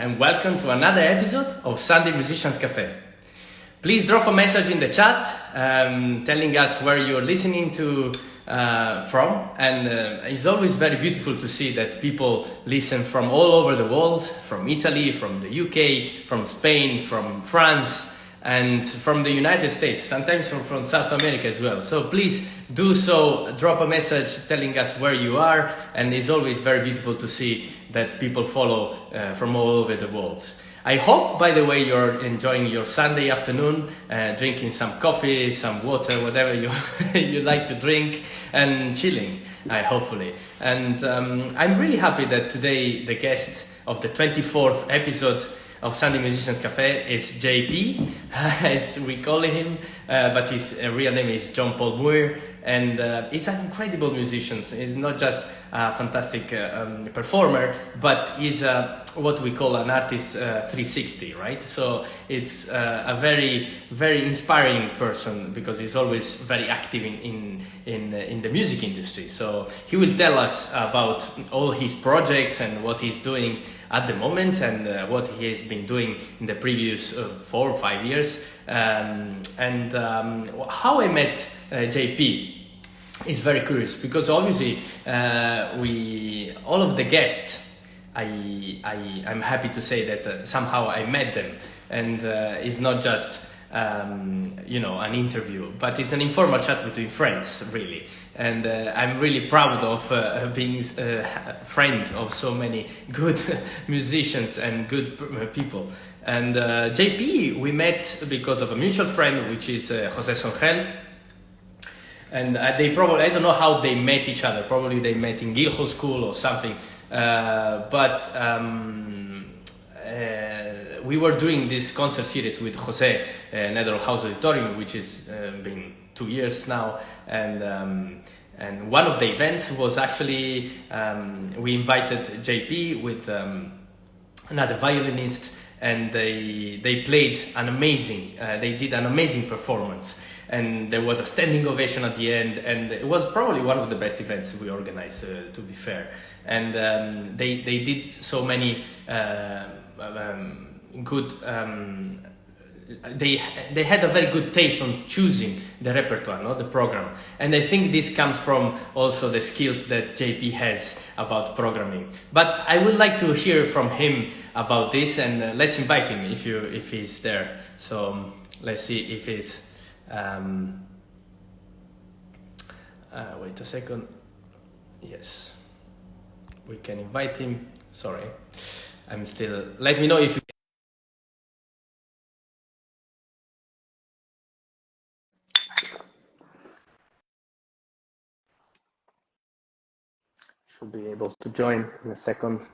and welcome to another episode of Sunday Musicians Café. Please drop a message in the chat telling us where you're listening to from, and it's always very beautiful to see that people listen from all over the world, from Italy, from the UK, from Spain, from France, and from the United States, sometimes from South America as well. So please do so, drop a message telling us where you are, and it's always very beautiful to see that people follow from all over the world. I hope, by the way, you're enjoying your Sunday afternoon, drinking some coffee, some water, whatever you like to drink, and chilling, hopefully. And I'm really happy that today the guest of the 24th episode of Sunday Musicians Café is JP, as we call him, but his real name is John Paul Muir, and he's an incredible musician. He's not just a fantastic performer, but he's what we call an artist 360, right? So it's a very, very inspiring person because he's always very active in the music industry. So he will tell us about all his projects and what he's doing at the moment and what he has been doing in the previous 4 or 5 years. And how I met JP is very curious because obviously all of the guests, I'm happy to say that somehow I met them, and it's not just an interview, but it's an informal chat between friends, really. And I'm really proud of being a friend of so many good musicians and good people. And JP, we met because of a mutual friend, which is Jose Songel. And they probably, I don't know how they met each other. Probably they met in Guildhall School or something. But we were doing this concert series with Jose, Netherlands House Auditorium, which has been 2 years now. And one of the events was actually, we invited JP with another violinist, and they played they did an amazing performance. And there was a standing ovation at the end, and it was probably one of the best events we organized, to be fair. And they did so many good. They had a very good taste on choosing the repertoire, not the program. And I think this comes from also the skills that JP has about programming. But I would like to hear from him about this, and let's invite him if he's there. So let's see if it's. Wait a second. Yes, we can invite him. Sorry, I'm still. Let me know if you. Should be able to join in a second.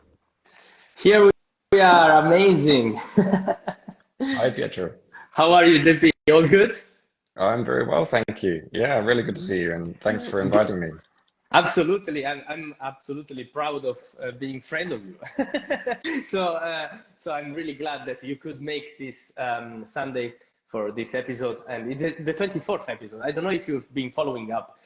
Here we are. Amazing. Hi, Pietro. How are you, JP? All good? I'm very well, thank you. Yeah, really good to see you, and thanks for inviting me. Absolutely, I'm absolutely proud of being friend of you. So I'm really glad that you could make this Sunday for this episode, and the 24th episode. I don't know if you've been following up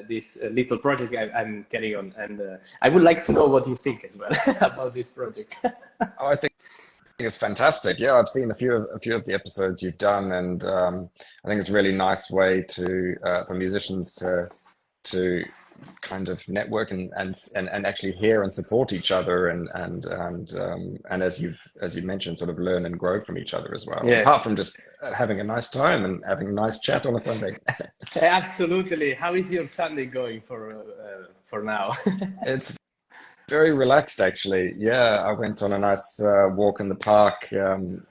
this little project I'm carrying on, and I would like to know what you think as well about this project. Oh, I think it's fantastic. Yeah, I've seen a few of the episodes you've done, and I think it's a really nice way to for musicians to kind of network and actually hear and support each other, and as you mentioned, sort of learn and grow from each other as well. Yeah. Apart from just having a nice time and having a nice chat on a Sunday. Absolutely. How is your Sunday going for now? It's very relaxed, actually. Yeah, I went on a nice walk in the park and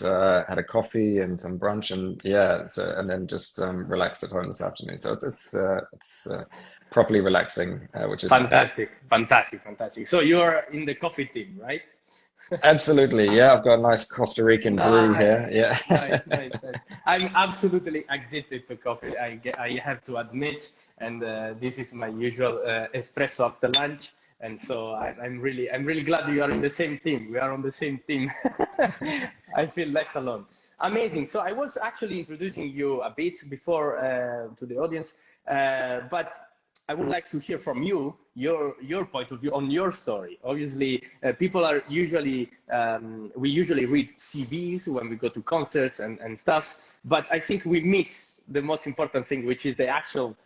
had a coffee and some brunch, and and then just relaxed at home this afternoon. So it's properly relaxing, which is fantastic, nice. fantastic. So you're in the coffee team, right? Absolutely, yeah. I've got a nice Costa Rican brew here. Yeah, nice. I'm absolutely addicted to coffee. I have to admit, and this is my usual espresso after lunch. And so I'm really glad you are in the same team. We are on the same team. I feel less alone. Amazing. So I was actually introducing you a bit before to the audience, but I would like to hear from you your point of view on your story. Obviously, people are usually we usually read CVs when we go to concerts and stuff, but I think we miss the most important thing, which is the actual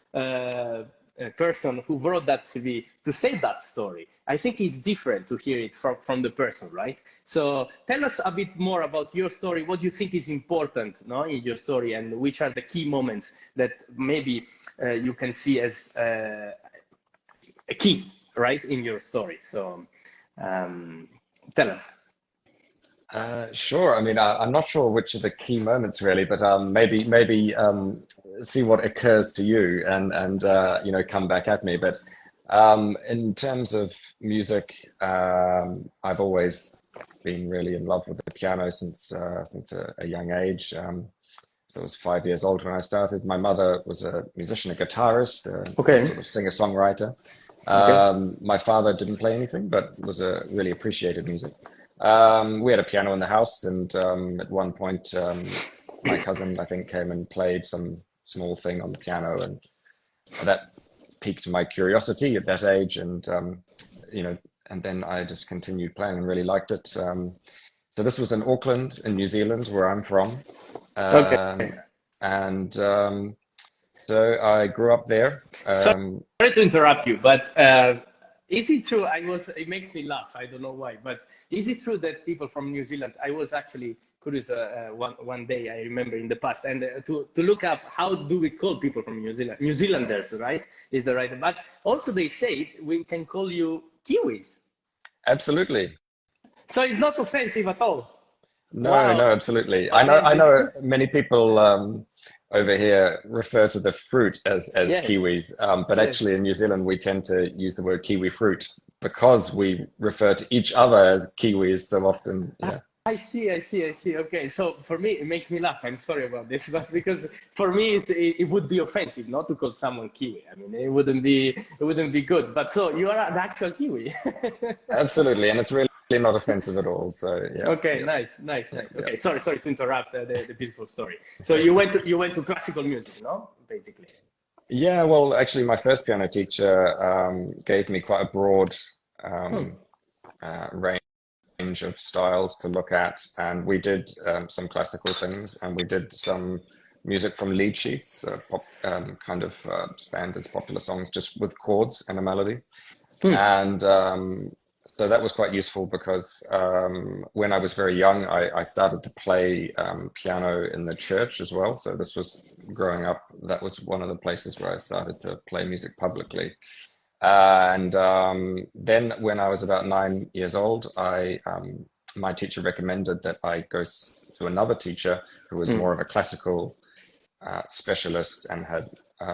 person who wrote that CV to say that story. I think it's different to hear it from the person, right? So tell us a bit more about your story. What do you think is important, no, in your story, and which are the key moments that maybe you can see as a key, right, in your story? So tell us. Sure. I mean, I'm not sure which are the key moments really, but maybe see what occurs to you and you know, come back at me. But in terms of music, I've always been really in love with the piano since a young age. I was 5 years old when I started. My mother was a musician, a guitarist, a Okay. sort of singer-songwriter. Okay. My father didn't play anything, but was really appreciated music. We had a piano in the house, and at one point, my cousin, I think, came and played some small thing on the piano, and that piqued my curiosity at that age, and you know, and then I just continued playing and really liked it. So this was in Auckland, in New Zealand, where I'm from, Okay. and so I grew up there. Sorry to interrupt you, but is it true? It makes me laugh. I don't know why, but is it true that people from New Zealand? I was actually curious one day. I remember in the past, and to look up how do we call people from New Zealand? New Zealanders, right? Is the right? But also they say we can call you Kiwis, Absolutely. so it's not offensive at all. No, Wow, no, absolutely. I amazing. know many people over here refer to the fruit as Yes, kiwis, but yes. actually in New Zealand we tend to use the word kiwi fruit because we refer to each other as kiwis so often. Yeah, I see. Okay, so for me, it makes me laugh. I'm sorry about this, but because for me, it would be offensive not to call someone Kiwi. I mean, it wouldn't be good. But so you are an actual Kiwi. absolutely, and it's really not offensive at all. So yeah, Okay, yeah, nice. yeah. Okay, sorry to interrupt the beautiful story. So you went to classical music, no? Basically. Yeah, well, actually, my first piano teacher gave me quite a broad Hmm. um, range of styles to look at, and we did some classical things, and we did some music from lead sheets, kind of standards, popular songs, just with chords and a melody. Hmm. And so that was quite useful because when I was very young, I started to play piano in the church as well. So this was growing up. That was one of the places where I started to play music publicly. And then when I was about 9 years old, my teacher recommended that I to another teacher who was Hmm. more of a classical specialist and had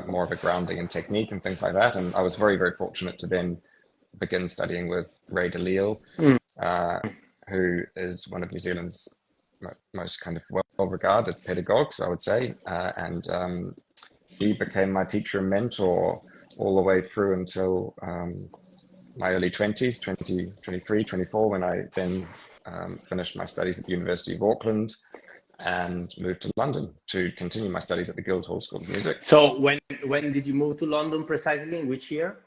more of a grounding in technique and things like that. And I was very, very fortunate to then begin studying with Ray DeLisle, Hmm. uh, who is one of New Zealand's most kind of well-regarded pedagogues, I would say. And she became my teacher and mentor all the way through until my early 20s, 20, 23, 24, when I then finished my studies at the University of Auckland and moved to London to continue my studies at the Guildhall School of Music. So when did you move to London precisely? In which year?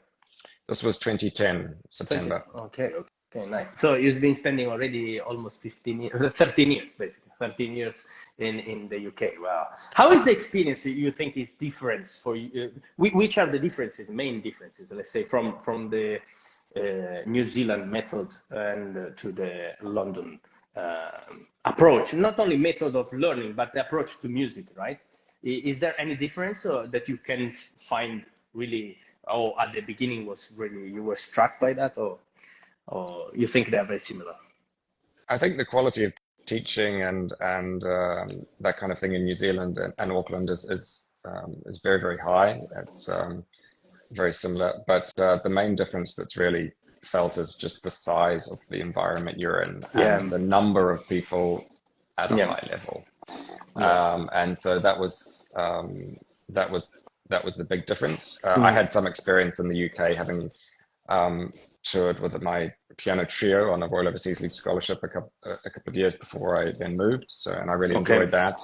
This was 2010, 20. September. Okay, nice. So you've been spending already almost 15 years, 13 years, basically, 13 years in the UK. Wow. How is the experience you think is different for you? Which are the differences, main differences, let's say, from the New Zealand method and to the London approach? Not only method of learning, but the approach to music, right? Is there any difference that you can find really, oh, at the beginning was really, you were struck by that, or you think they're very similar? I think the quality of teaching and that kind of thing in New Zealand and Auckland is very, very high. It's very similar, but the main difference that's really felt is just the size of the environment you're in and Yeah, the number of people at a yeah, high level. yeah. And so that was that was the big difference. I Mm. had some experience in the UK having toured with my piano trio on a Royal Overseas League Scholarship a couple of years before I then moved. So, and I really Okay. enjoyed that.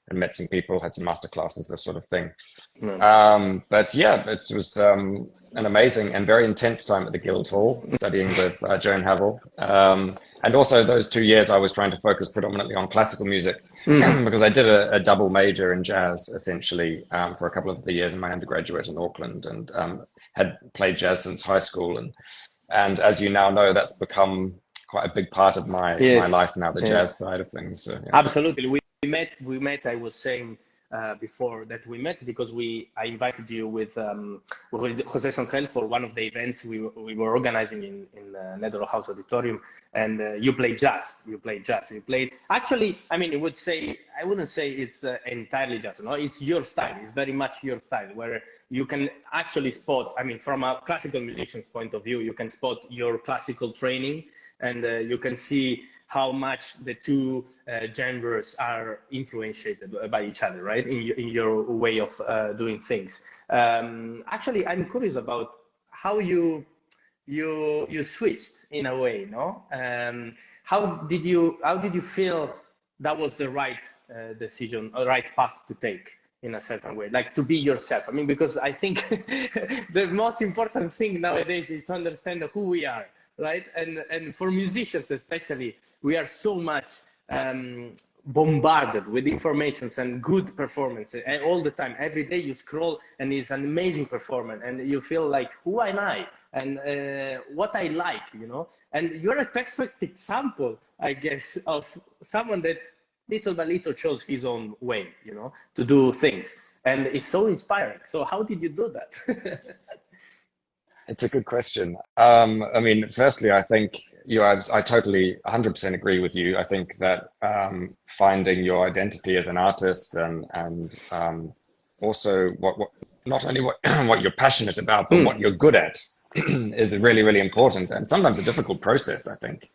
and met some people, had some master classes, this sort of thing. Mm. But yeah, it was an amazing and very intense time at the Guildhall, studying with Joan Havel. And also those 2 years I was trying to focus predominantly on classical music Mm. because I did a double major in jazz, essentially, for a couple of the years in my undergraduate in Auckland, and had played jazz since high school. And as you now know, that's become quite a big part of my Yes, life now, the jazz yes. side of things. So, yeah. Absolutely. We met, I was saying before that we met because I invited you with Jose Sangel for one of the events we were organizing in Netherlands House Auditorium, and you played jazz. You played, actually, I mean, I wouldn't say it's entirely jazz, no? It's your style. It's very much your style, where you can actually spot, I mean, from a classical musician's point of view, you can spot your classical training, and you can see how much the two genres are influenced by each other, right? In your way of doing things. Actually, I'm curious about how you switched in a way, no? How did you feel that was the right decision, or right path to take in a certain way, like to be yourself? I mean, because I think the most important thing nowadays is to understand who we are, right? And for musicians especially, we are so much bombarded with informations and good performances and all the time. Every day you scroll and it's an amazing performance, and you feel like, who am I, and what I like, you know? And you're a perfect example, I guess, of someone that little by little chose his own way, you know, to do things, and it's so inspiring. So how did you do that? It's a good question. I mean, firstly, I think I totally 100% agree with you. I think that finding your identity as an artist and also what not only what what you're passionate about, but what Mm, you're good at is really, really important, and sometimes a difficult process, I think.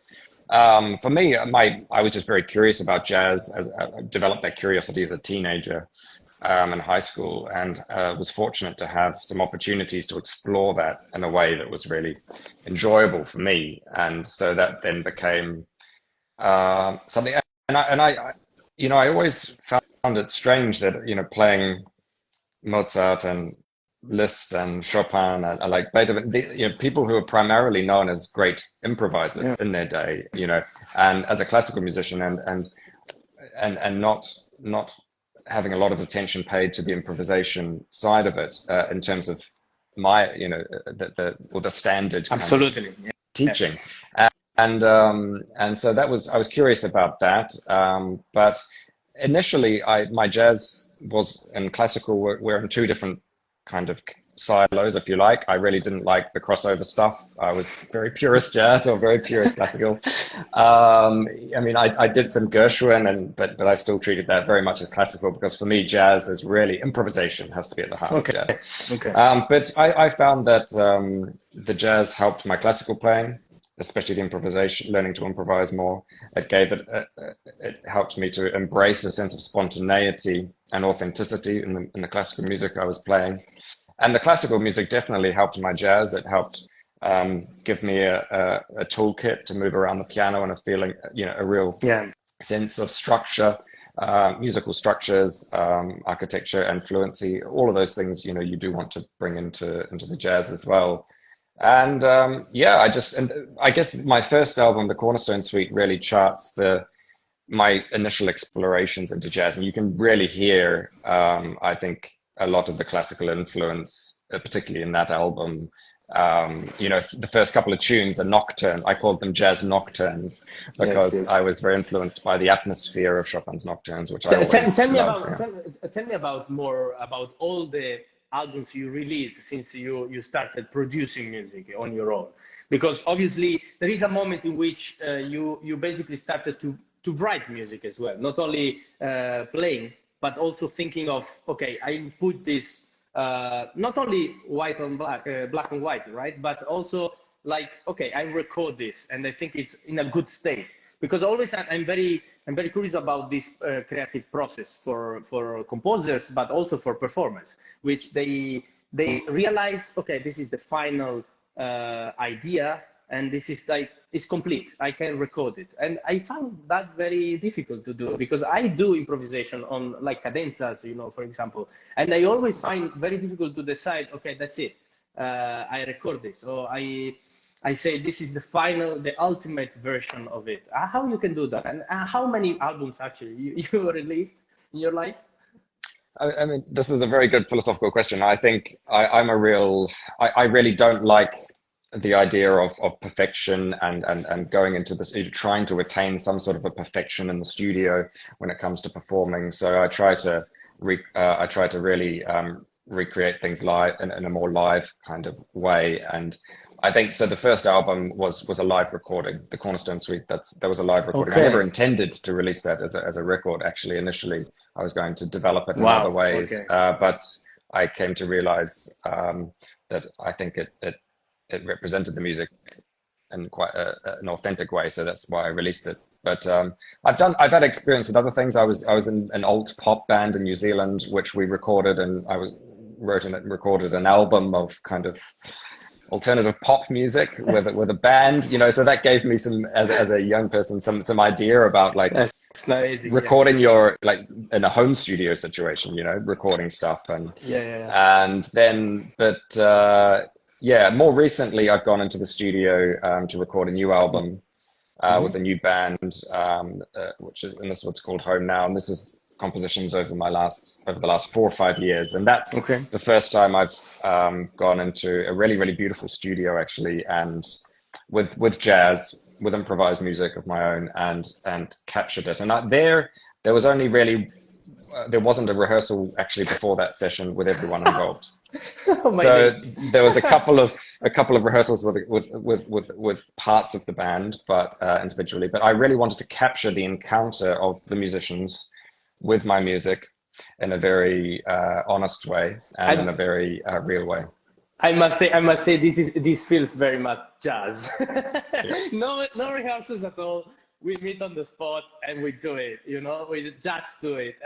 For me, I was just very curious about jazz. I developed that curiosity as a teenager in high school, and was fortunate to have some opportunities to explore that in a way that was really enjoyable for me. And so that then became something. I always found it strange that playing Mozart and Liszt and Chopin and like Beethoven, people who are primarily known as great yeah, improvisers in their day, and as a classical musician and not having a lot of attention paid to the improvisation side of it in terms of my the standard kind of absolutely. teaching, Yes. and so I was curious about that, but initially my jazz was and classical were in two different kind of silos, if you like. I really didn't like the crossover stuff. I was very purist jazz or very purist classical. I mean, I did some Gershwin, but I still treated that very much as classical because for me, jazz is really improvisation has to be at the heart of Okay. jazz. Okay. But I found that the jazz helped my classical playing, especially the improvisation, learning to improvise more. It helped me to embrace a sense of spontaneity and authenticity in the classical music I was playing. And the classical music definitely helped my jazz. It helped give me a toolkit to move around the piano and a feeling, a real Yeah. sense of structure, musical structures, architecture, and fluency. All of those things, you do want to bring into the jazz as well. And and I guess my first album, The Cornerstone Suite, really charts my initial explorations into jazz, and you can really hear, I think, a lot of the classical influence, particularly in that album. The first couple of tunes are nocturne. I called them jazz nocturnes Yes. because I Yes. was very influenced by the atmosphere of Chopin's nocturnes, which I always Tell me love. about Yeah. tell me about more about all the albums you released since you started producing music on your own, because obviously there is a moment in which you basically started to write music as well, not only playing but also thinking of, okay, I put this not only white on black, black and white, right, but also like, okay, I record this and I think it's in a good state, because always I'm very curious about this creative process for composers, but also for performers, which they realize, okay, this is the final idea, and this is like is complete. I can record it, and I found that very difficult to do because I do improvisation on like cadenzas, for example, and I always find very difficult to decide. Okay, that's it. I record this, or I say this is the ultimate version of it. How you can do that, and how many albums actually you released in your life? I mean, this is a very good philosophical question. I think I really don't like the idea of perfection and going into this, trying to attain some sort of a perfection in the studio when it comes to performing. So I try to really recreate things live in a more live kind of way. And I think so. The first album was a live recording, the Cornerstone Suite. That was a live recording. I never Okay. intended to release that as a record. Actually, initially, I was going to develop it in other Wow. ways, Okay. but I came to realize that I think it represented the music in quite an authentic way. So that's why I released it. But I've had experience with other things. I was in an alt pop band in New Zealand, which we recorded, and wrote and recorded an album of kind of alternative pop music with a band, so that gave me some, as a young person, some idea about like That's amazing. Yeah. recording your, like, in a home studio situation, recording stuff. Yeah. Yeah. Yeah. And then, but yeah, more recently I've gone into the studio to record a new album with a new band, and this is what's called Home Now, and this is compositions over the last 4 or 5 years, and that's Okay. the first time I've gone into a really, really beautiful studio, actually, and with jazz, with improvised music of my own, and captured it. And there was only really there wasn't a rehearsal actually before that session with everyone involved. So Amazing. there was a couple of rehearsals with parts of the band, but individually. But I really wanted to capture the encounter of the musicians with my music in a very honest way and in And a very real way. I must say, this feels very much jazz. Yeah. No rehearsals at all. We meet on the spot and we do it. We just do it,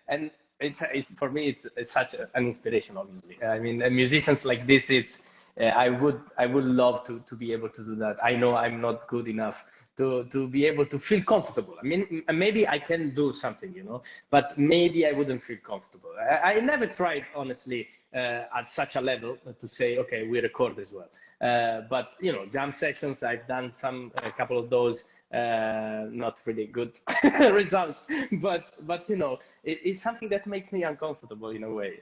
and it's for me, it's such an inspiration. Obviously, I mean, musicians like this, I would love to be able to do that. I know I'm not good enough to be able to feel comfortable. I mean, maybe I can do something, but maybe I wouldn't feel comfortable. I never tried, honestly, at such a level to say, okay, we record as well. But jam sessions, I've done a couple of those, not really good results, but it's something that makes me uncomfortable in a way,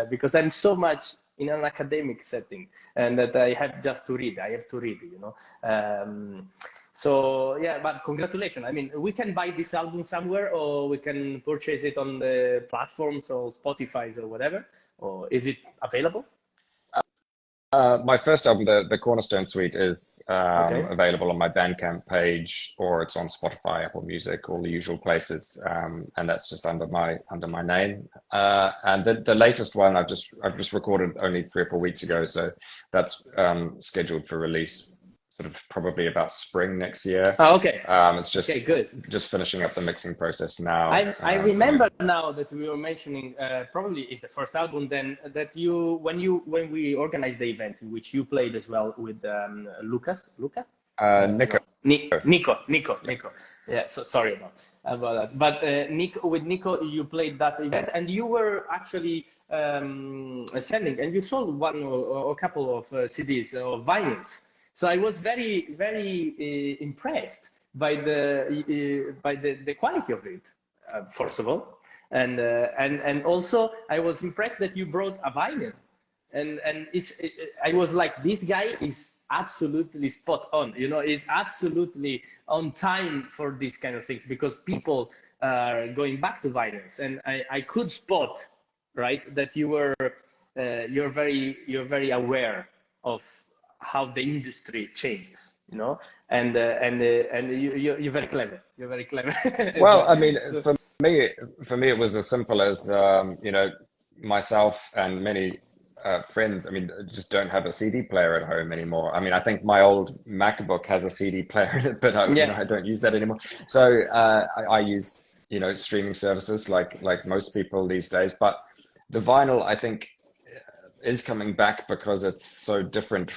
because I'm so much in an academic setting, and that I have just to read. I have to read. So yeah, but congratulations. I mean, we can buy this album somewhere, or we can purchase it on the platforms or Spotify or whatever. Or is it available? My first album, the Cornerstone Suite, is Okay. available on my Bandcamp page, or it's on Spotify, Apple Music, all the usual places, and that's just under my name. And the latest one I've just recorded only 3 or 4 weeks ago, so that's scheduled for release sort of probably about spring next year. Oh, okay. It's Okay, good. just finishing up the mixing process now. I So yeah. remember now that we were mentioning, probably is the first album then that when we organized the event in which you played as well with Luca? Nico. No, Nico. Yeah. Yeah, so sorry about that. But with Nico, you played that event, and you were actually sending, and you sold one or a couple of CDs or vinyls. So I was very, very impressed by the quality of it, first of all, and also I was impressed that you brought a vinyl, and I was like, this guy is absolutely spot on, is absolutely on time for these kind of things, because people are going back to vinyls, and I could spot, right, that you're very aware of how the industry changes, and you're very clever. You're very clever as Well, well. I mean, So for me, it was as simple as myself and many friends. I mean, just don't have a CD player at home anymore. I mean, I think my old MacBook has a CD player in it, but yeah, I don't use that anymore. So I use streaming services like most people these days. But the vinyl, I think, is coming back because it's so different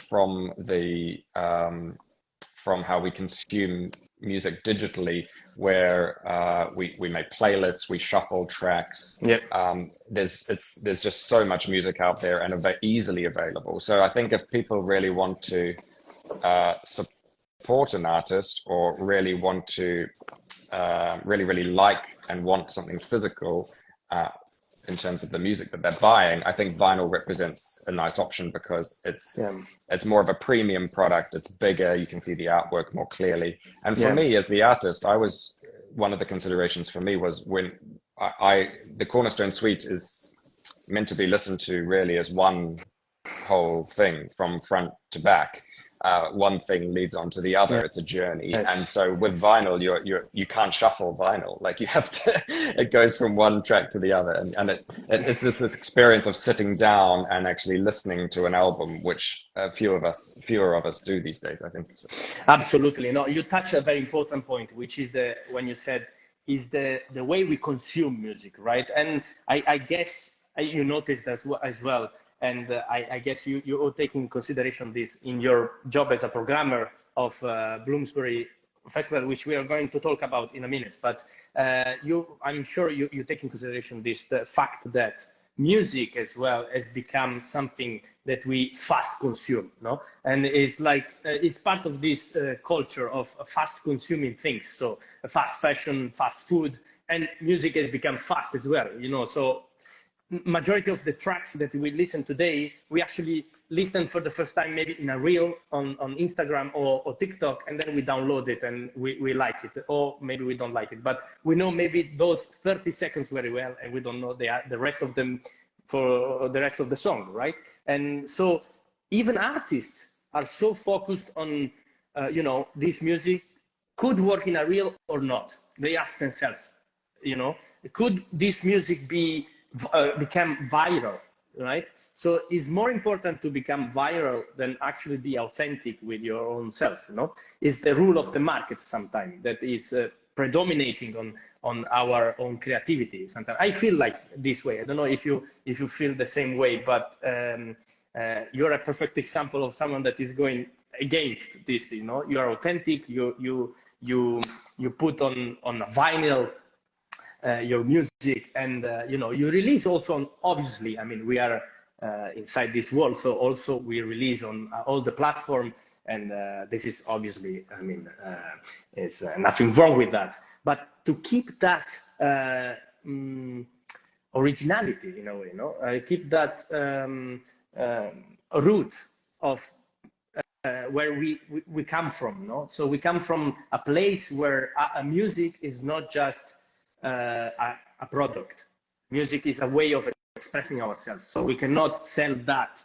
from how we consume music digitally, where we make playlists, we shuffle tracks. Yeah. There's just so much music out there and easily available. So I think if people really want to support an artist, or really want to really like and want something physical in terms of the music that they're buying, I think vinyl represents a nice option, because it's more of a premium product. It's bigger. You can see the artwork more clearly. And for me as the artist, one of the considerations for me was when the Cornerstone Suite is meant to be listened to really as one whole thing from front to back. One thing leads on to the other. It's a journey. And so with vinyl, you can't shuffle vinyl. Like, you have to, it goes from one track to the other. And it's this experience of sitting down and actually listening to an album, which fewer of us do these days, I think. So. Absolutely. No, you touched a very important point, which is when you said is the way we consume music, right? And I guess you noticed as well. And I guess you all take in consideration this in your job as a programmer of Bloomsbury Festival, which we are going to talk about in a minute. But I'm sure you take in consideration the fact that music as well has become something that we fast consume, no? And it's like it's part of this culture of fast consuming things. So fast fashion, fast food, and music has become fast as well, So majority of the tracks that we listen today, we actually listen for the first time maybe in a reel on Instagram or TikTok, and then we download it and we like it, or maybe we don't like it, but we know maybe those 30 seconds very well, and we don't know the rest of them for the rest of the song, right? And so even artists are so focused on this music could work in a reel or not. They ask themselves, could this music become viral, right? So it's more important to become viral than actually be authentic with your own self. It's the rule of the market sometimes that is predominating on our own creativity. Sometimes I feel like this way. I don't know if you feel the same way, but you're a perfect example of someone that is going against this. You are authentic. You put on a vinyl your music, and you release also on, obviously, I mean, we are inside this world, so also we release on all the platform, and this is obviously, I mean, it's nothing wrong with that, but to keep that originality in a way, keep that root of where we come from, so we come from a place where music is not just a product. Music is a way of expressing ourselves, so we cannot sell that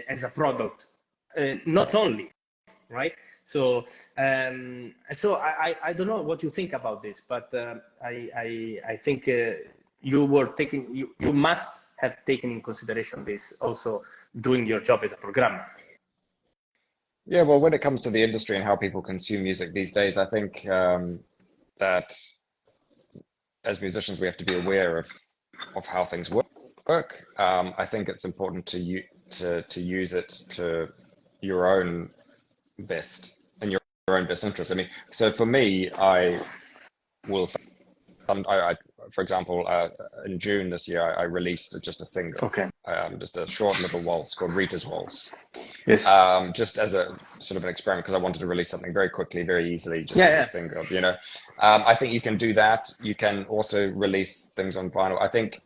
as a product, not only, right? So I don't know what you think about this, but I think you must have taken in consideration this also doing your job as a programmer. Yeah, well, when it comes to the industry and how people consume music these days, I think that as musicians, we have to be aware of how things work. I think it's important to use it to your own best and your own best interest. I mean, so for me, I will. For example, in June this year, I released just a single, just a short little waltz called Rita's Waltz. Yes. Just as a sort of an experiment, because I wanted to release something very quickly, very easily, just as a single. I think you can do that. You can also release things on vinyl. I think,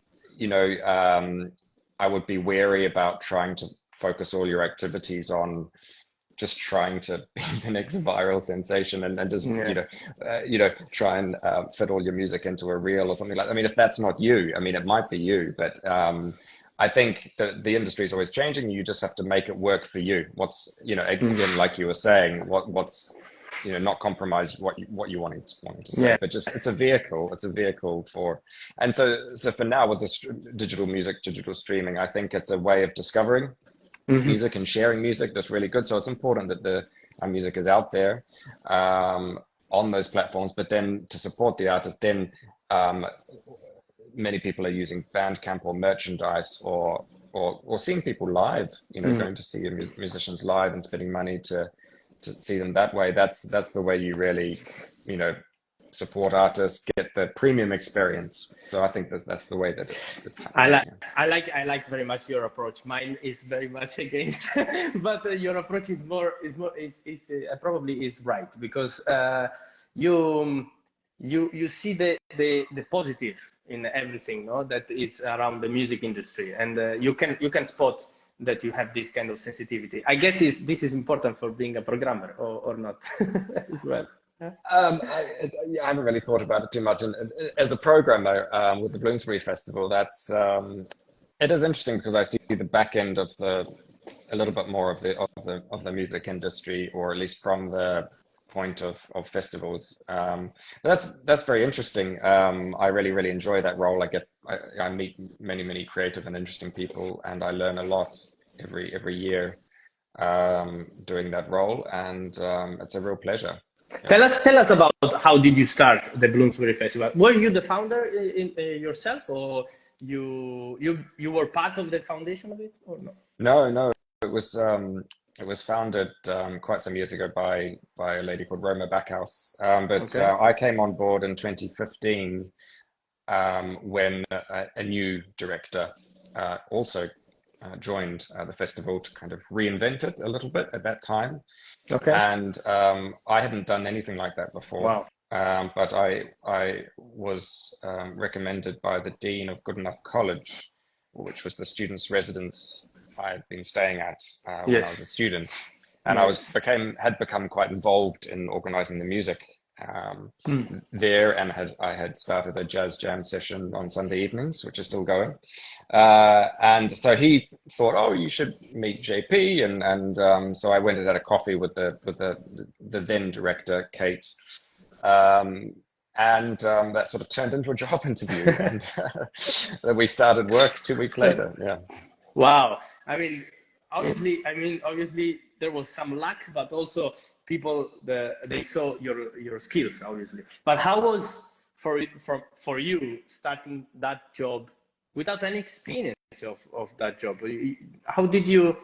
I would be wary about trying to focus all your activities on just trying to be the next viral sensation and just try and fit all your music into a reel or something like that. I mean, if that's not you, I mean, it might be you, but I think that the industry is always changing. You just have to make it work for you. Again, like you were saying, what's not compromise what you wanted to say, but just it's a vehicle for. And so for now with this digital music, digital streaming, I think it's a way of discovering music and sharing music that's really good. So it's important that our music is out there on those platforms, but then to support the artist, then many people are using Bandcamp or merchandise or seeing people live, going to see musicians live and spending money to to see them that way, that's the way you really, you know, support artists, get the premium experience. So I think that's the way that it's I happening. like, Yeah. I like very much your approach. Mine is very much against, but your approach is probably is right because you you see the positive in everything, no, that is around the music industry, and you can spot that you have this kind of sensitivity. I guess this is important for being a programmer or not as well. I haven't really thought about it too much. And as a programmer with the Bloomsbury Festival, it is interesting because I see the back end of a little bit more of the music industry, or at least from the point of festivals. That's very interesting. I really enjoy that role. I meet many creative and interesting people, and I learn a lot every year doing that role, and it's a real pleasure. Yeah. Tell us about how did you start the Bloomsbury Festival? Were you the founder yourself, or you were part of the foundation of it, or no? No, it was founded quite some years ago by a lady called Roma Backhouse. But Okay. I came on board in 2015 when a new director also joined the festival to kind of reinvent it a little bit at that time. Okay. And I hadn't done anything like that before. Wow. But I was recommended by the Dean of Goodenough College, which was the students' residence I had been staying at when I was a Yes. student, and Nice. had become quite involved in organizing the music there, and I had started a jazz jam session on Sunday evenings, which is still going. And so he thought, oh, you should meet JP, and so I went and had a coffee with the then director, Kate. And that sort of turned into a job interview, and then we started work 2 weeks later. Yeah. Wow. Obviously there was some luck, but also people they saw your skills, obviously. But how was for you starting that job without any experience of that job? How did you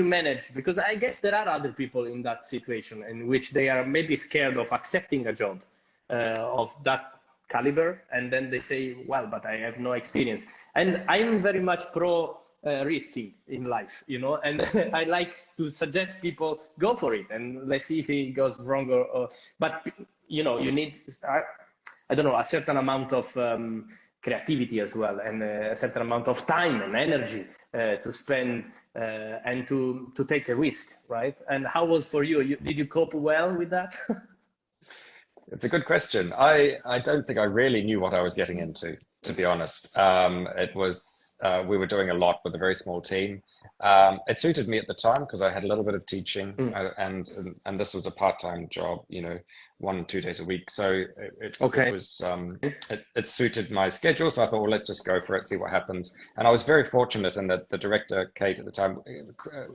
manage? Because I guess there are other people in that situation in which they are maybe scared of accepting a job of that caliber, and then they say, well, but I have no experience. And I'm very much pro risking in life, and I like to suggest people go for it, and let's see if it goes wrong, but you need, I don't know, a certain amount of creativity as well, and a certain amount of time and energy to spend and to take a risk, right? And how was for you? Did you cope well with that? It's a good question. I don't think I really knew what I was getting into, to be honest. It was we were doing a lot with a very small team. It suited me at the time because I had a little bit of teaching, and this was a part-time job, 1 2 days a week. So Okay. it suited my schedule. So I thought, well, let's just go for it, see what happens. And I was very fortunate in that the director, Kate, at the time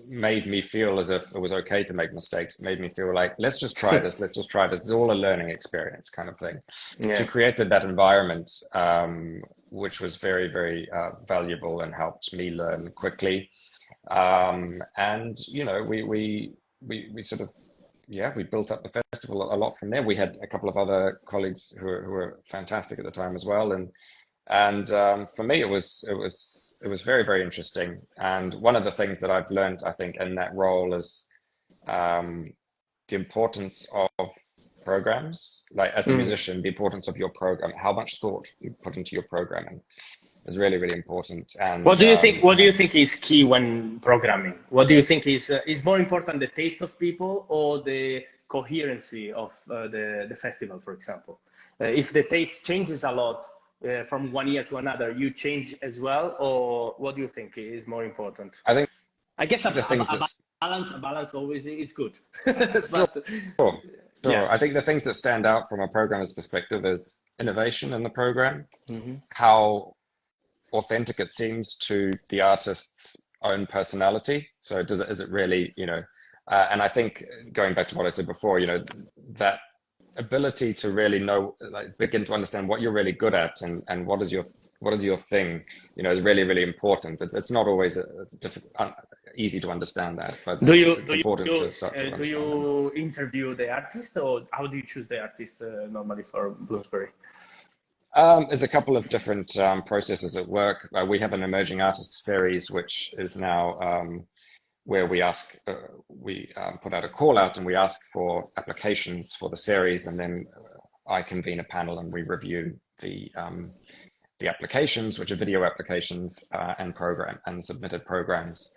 made me feel as if it was okay to make mistakes. Made me feel like, let's just try this. Let's just try this. It's all a learning experience kind of thing. Yeah. She created that environment, which was very valuable and helped me learn quickly. And we sort of, we built up the festival a lot from there. We had a couple of other colleagues who were fantastic at the time as well, and for me it was very interesting. And one of the things that I've learned, I think, in that role is the importance of programs. Like as a musician, the importance of your program, how much thought you put into your programming is really important. And What do you think? What do you think is key when programming? What do you think is more important, the taste of people or the coherency of the festival, for example? If the taste changes a lot from one year to another, you change as well, or what do you think is more important? I think I guess the things that a balance always is good, sure, but sure. yeah. I think the things that stand out from a programmer's perspective is innovation in the program, Mm-hmm. how authentic it seems to the artist's own personality. So is it really, and I think going back to what I said before, that ability to really know, like begin to understand what you're really good at and what is your thing, is really important. It's not always it's difficult. easy to understand that, but Do you it's important to start to do understand that. you interview the artist, or how do you choose the artist normally for Bloomsbury? There's a couple of different processes at work. We have an emerging artist series, which is now where we ask, we put out a call out and we ask for applications for the series, and then I convene a panel and we review the applications, which are video applications and submitted programs.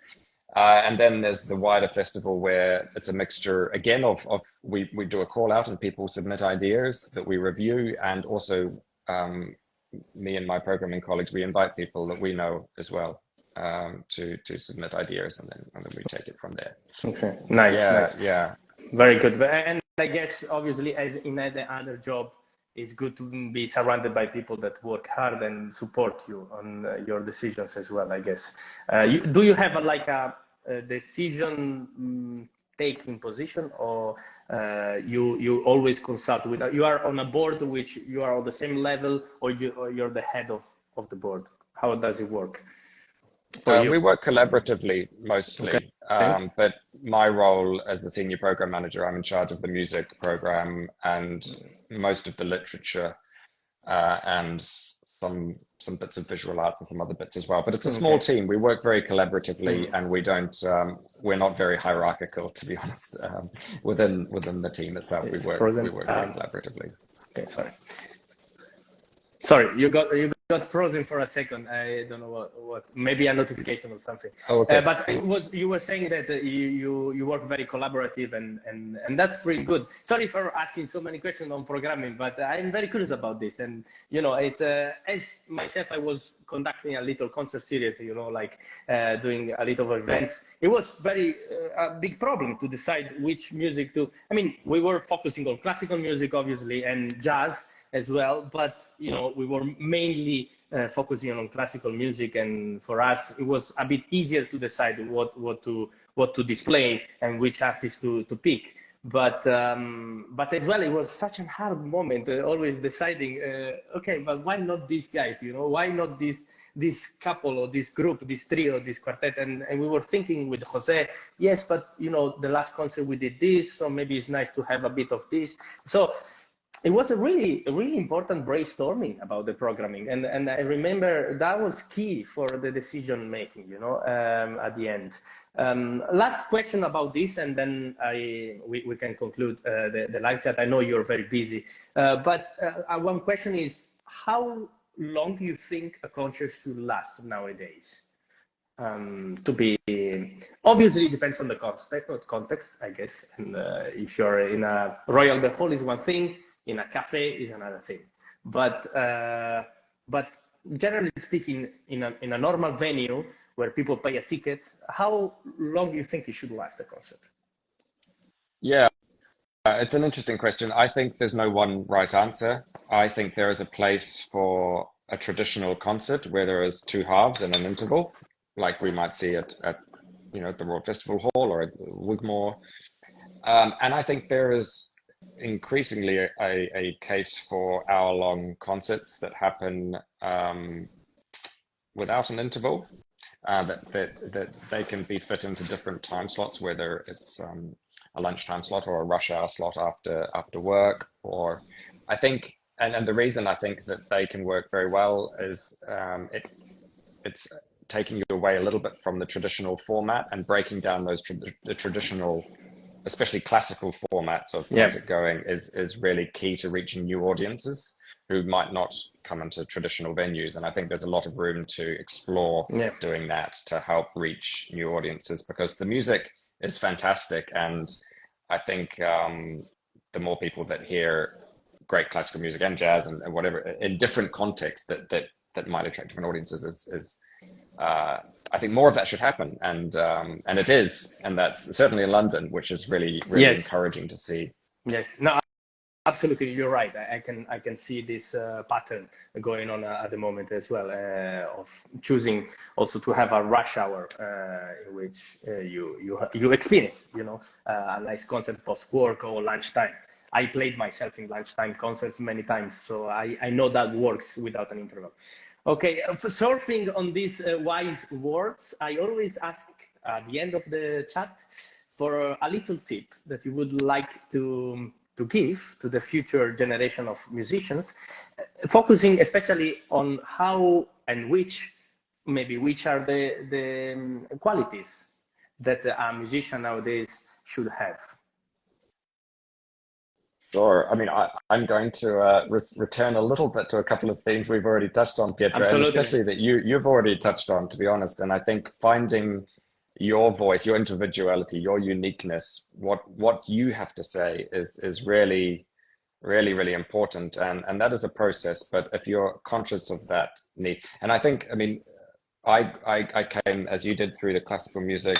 And then there's the wider festival where it's a mixture again of we do a call out and people submit ideas that we review, and also me and my programming colleagues, we invite people that we know as well to submit ideas, and then we take it from there. Okay, nice, Yeah, nice. yeah. Very good. And I guess obviously, as in any other job, it's good to be surrounded by people that work hard and support you on your decisions as well, I guess. Do you have a decision taking position, or you always consult with, you are on a board which you are on the same level, or you're the head of the board? How does it work for you? We work collaboratively mostly, Okay. but my role as the senior program manager, I'm in charge of the music program and most of the literature and some bits of visual arts and some other bits as well. But it's a small team. We work very collaboratively, and we're not very hierarchical, to be honest. Within the team itself, we work very collaboratively. Okay, sorry, you got frozen for a second. I don't know what maybe a notification or something. Oh, okay. But you were saying that you work very collaborative, and that's pretty good. Sorry for asking so many questions on programming, but I'm very curious about this. And it's as myself, I was conducting a little concert series, doing a little events. It was very a big problem to decide which music to. I mean, we were focusing on classical music, obviously, and jazz as well, but we were mainly focusing on classical music, and for us it was a bit easier to decide what to display and which artist to pick. But as well, it was such a hard moment, always deciding, okay, but why not these guys? Why not this couple or this group, this trio, this quartet? And we were thinking with Jose, yes, but the last concert we did this, so maybe it's nice to have a bit of this. So it was a really important brainstorming about the programming, and I remember that was key for the decision making, at the end. Last question about this, and then we can conclude the live chat. I know you're very busy, but one question is, how long do you think a concert should last nowadays? To be obviously it depends on the context, I guess. And if you're in a Royal Hall is one thing, in a cafe is another thing. But generally speaking, in a normal venue where people pay a ticket, how long do you think it should last, a concert? Yeah, it's an interesting question. I think there's no one right answer. I think there is a place for a traditional concert where there is two halves and an interval, like we might see at the Royal Festival Hall or at Wigmore. And I think there is increasingly a case for hour-long concerts that happen without an interval, that they can be fit into different time slots, whether it's a lunchtime slot or a rush hour slot after work. Or I think, and the reason I think that they can work very well is it's taking you away a little bit from the traditional format and breaking down those the traditional, especially classical formats of music going is really key to reaching new audiences who might not come into traditional venues. And I think there's a lot of room to explore doing that to help reach new audiences, because the music is fantastic. And I think the more people that hear great classical music and jazz and whatever in different contexts that might attract different audiences is I think more of that should happen, and it is, and that's certainly in London, which is really encouraging to see. Yes, no, absolutely, you're right. I can see this pattern going on at the moment as well, of choosing also to have a rush hour in which you experience, a nice concert post work or lunchtime. I played myself in lunchtime concerts many times, so I know that works without an interval. Okay, surfing on these wise words, I always ask at the end of the chat for a little tip that you would like to give to the future generation of musicians, focusing especially on how and which are the qualities that a musician nowadays should have. Sure. I mean, I'm going to return a little bit to a couple of themes we've already touched on, Pietro, and Absolutely. especially that you've already touched on, to be honest. And I think finding your voice, your individuality, your uniqueness, what you have to say is really, really, really important. And that is a process. But if you're conscious of that need, and I think, I mean, I came, as you did, through the classical music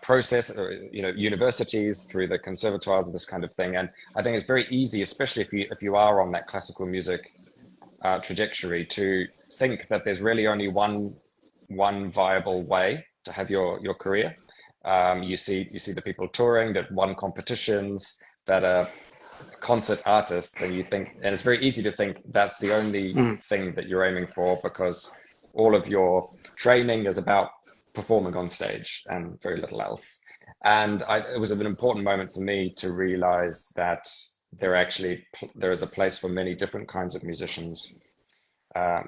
process, you know, universities, through the conservatoires, this kind of thing. And I think it's very easy, especially if you are on that classical music trajectory, to think that there's really only one viable way to have your career. You see the people touring that won competitions, that are concert artists, and you think, and it's very easy to think that's the only thing that you're aiming for, because all of your training is about performing on stage and very little else. And it was an important moment for me to realize that there is a place for many different kinds of musicians,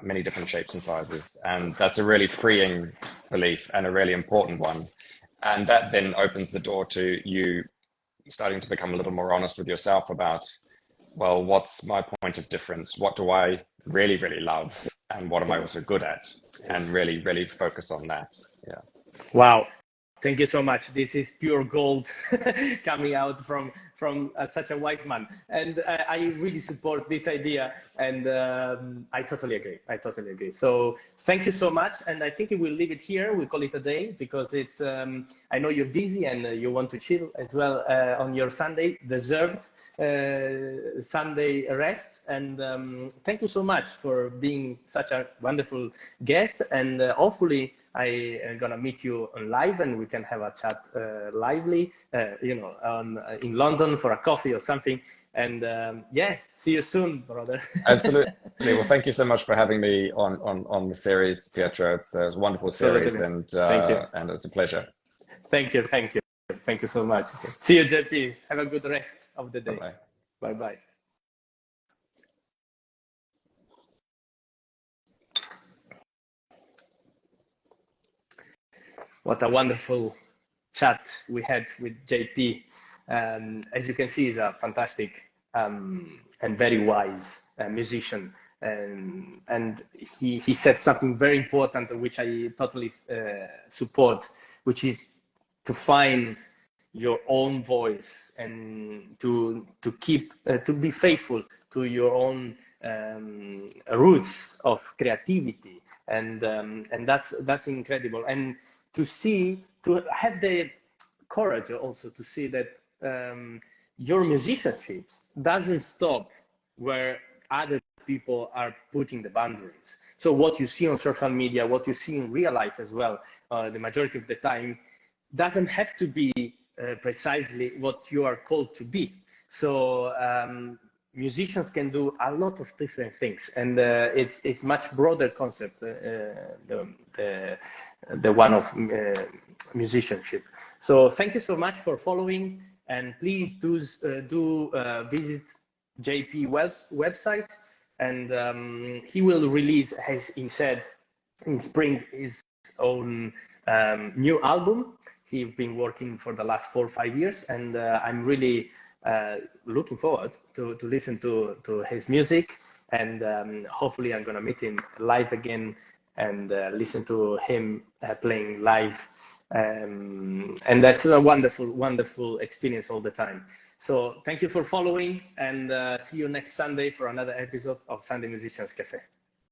many different shapes and sizes. And that's a really freeing belief and a really important one. And that then opens the door to you starting to become a little more honest with yourself about, well, what's my point of difference? What do I really, really love? And what am I also good at? And really, really focus on that. Yeah. Wow. Thank you so much. This is pure gold coming out from such a wise man. And I really support this idea. And I totally agree. So thank you so much. And I think we will leave it here. We call it a day, because it's, I know you're busy and you want to chill as well on your Sunday, deserved Sunday rest. And thank you so much for being such a wonderful guest. And hopefully I am gonna meet you on live, and we can have a chat lively, in London for a coffee or something. And yeah, see you soon, brother. Absolutely. Well, thank you so much for having me on the series, Pietro. It's a wonderful series, and thank you. And it's a pleasure. Thank you so much. See you, JP. Have a good rest of the day. Bye-bye. Bye. What a wonderful chat we had with JP. As you can see, he's a fantastic and very wise musician. And he said something very important, which I totally support, which is to find your own voice and to be faithful to your own roots of creativity. And that's incredible. And to have the courage also to see that your musicianship doesn't stop where other people are putting the boundaries. So what you see on social media, what you see in real life as well, the majority of the time, doesn't have to be precisely what you are called to be. So musicians can do a lot of different things, and it's much broader concept, the one of musicianship. So thank you so much for following, and please do visit JP website, and he will release, as he said, in spring, his own new album. He's been working for the last 4 or 5 years, and I'm really looking forward to listen to his music, and hopefully I'm gonna meet him live again and listen to him playing live, and that's a wonderful experience all the time. So thank you for following, and see you next Sunday for another episode of Sunday Musicians Cafe.